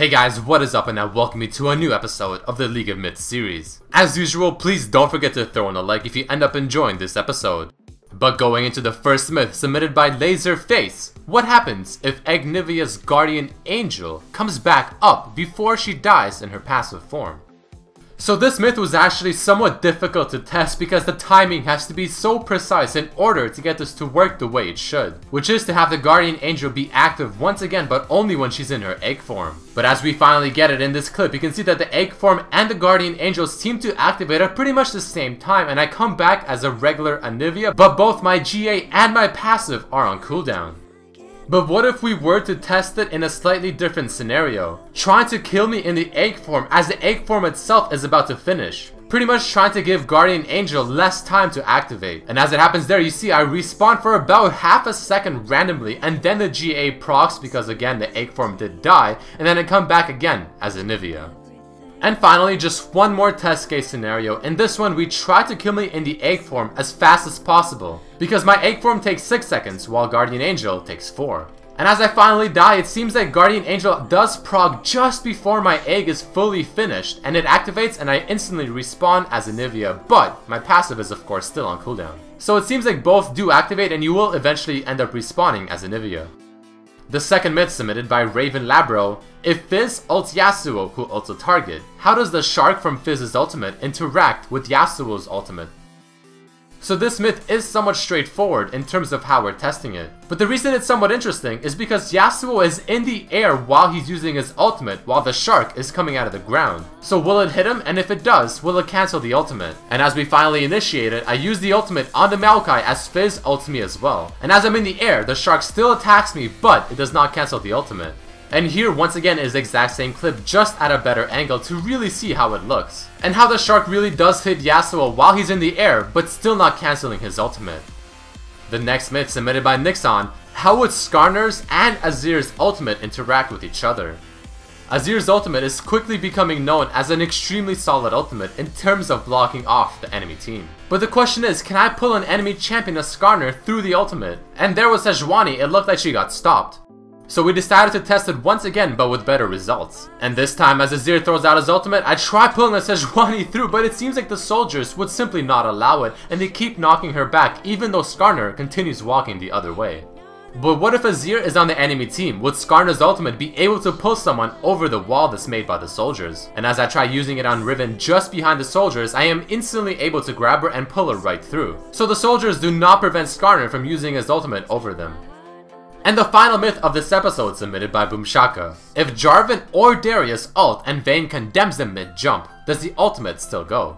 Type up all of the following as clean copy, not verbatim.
Hey guys, what is up, and welcome you to a new episode of the League of Myths series. As usual, please don't forget to throw in a like if you end up enjoying this episode. But going into the first myth submitted by Laserface, what happens if Agnivia's guardian angel comes back up before she dies in her passive form? So this myth was actually somewhat difficult to test because the timing has to be so precise in order to get this to work the way it should, which is to have the guardian angel be active once again, but only when she's in her egg form. But as we finally get it in this clip, you can see that the egg form and the guardian angel seem to activate at pretty much the same time, and I come back as a regular Anivia, but both my GA and my passive are on cooldown. But what if we were to test it in a slightly different scenario? Trying to kill me in the egg form as the egg form itself is about to finish. Pretty much trying to give Guardian Angel less time to activate. And as it happens there, you see I respawn for about half a second randomly, and then the GA procs because again the egg form did die, and then I come back again as Anivia. And finally, just one more test case scenario. In this one, we try to kill me in the egg form as fast as possible, because my egg form takes 6 seconds, while Guardian Angel takes 4. And as I finally die, it seems that Guardian Angel does prog just before my egg is fully finished, and it activates and I instantly respawn as Anivia, but my passive is of course still on cooldown. So it seems like both do activate and you will eventually end up respawning as Anivia. The second myth submitted by Raven Labro: if Fizz ults Yasuo who ults a target, how does the shark from Fizz's ultimate interact with Yasuo's ultimate? So this myth is somewhat straightforward in terms of how we're testing it. But the reason it's somewhat interesting is because Yasuo is in the air while he's using his ultimate, while the shark is coming out of the ground. So will it hit him? And if it does, will it cancel the ultimate? And as we finally initiate it, I use the ultimate on the Maokai as Fizz ults me as well. And as I'm in the air, the shark still attacks me, but it does not cancel the ultimate. And here once again is the exact same clip, just at a better angle to really see how it looks. And how the shark really does hit Yasuo while he's in the air, but still not cancelling his ultimate. The next myth submitted by Nixon: how would Skarner's and Azir's ultimate interact with each other? Azir's ultimate is quickly becoming known as an extremely solid ultimate in terms of blocking off the enemy team. But the question is, can I pull an enemy champion as Skarner through the ultimate? And there was Sejuani, it looked like she got stopped. So we decided to test it once again, but with better results. And this time, as Azir throws out his ultimate, I try pulling a Sejuani through, but it seems like the soldiers would simply not allow it, and they keep knocking her back even though Skarner continues walking the other way. But what if Azir is on the enemy team? Would Skarner's ultimate be able to pull someone over the wall that's made by the soldiers? And as I try using it on Riven just behind the soldiers, I am instantly able to grab her and pull her right through. So the soldiers do not prevent Skarner from using his ultimate over them. And the final myth of this episode submitted by Boomshaka: if Jarvan or Darius ult and Vayne condemns them mid-jump, does the ultimate still go?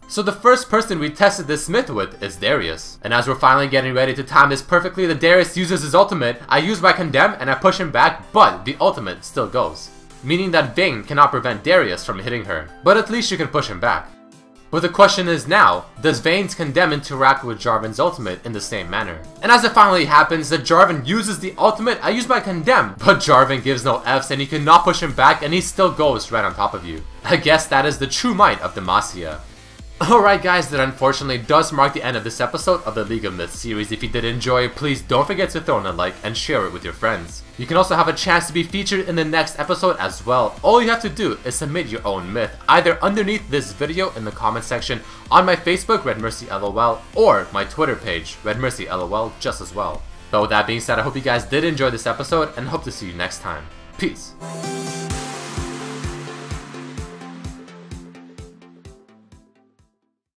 So the first person we tested this myth with is Darius. And as we're finally getting ready to time this perfectly, the Darius uses his ultimate, I use my condemn and I push him back, but the ultimate still goes. Meaning that Vayne cannot prevent Darius from hitting her, but at least you can push him back. But the question is now, does Vayne's condemn interact with Jarvan's ultimate in the same manner? And as it finally happens, that Jarvan uses the ultimate, I use my condemn, but Jarvan gives no Fs and you cannot push him back and he still goes right on top of you. I guess that is the true might of Demacia. Alright guys, that unfortunately does mark the end of this episode of the League of Myths series. If you did enjoy it, please don't forget to throw in a like and share it with your friends. You can also have a chance to be featured in the next episode as well. All you have to do is submit your own myth, either underneath this video in the comment section, on my Facebook, RedMercyLOL, or my Twitter page, RedMercyLOL, just as well. But with that being said, I hope you guys did enjoy this episode and hope to see you next time. Peace!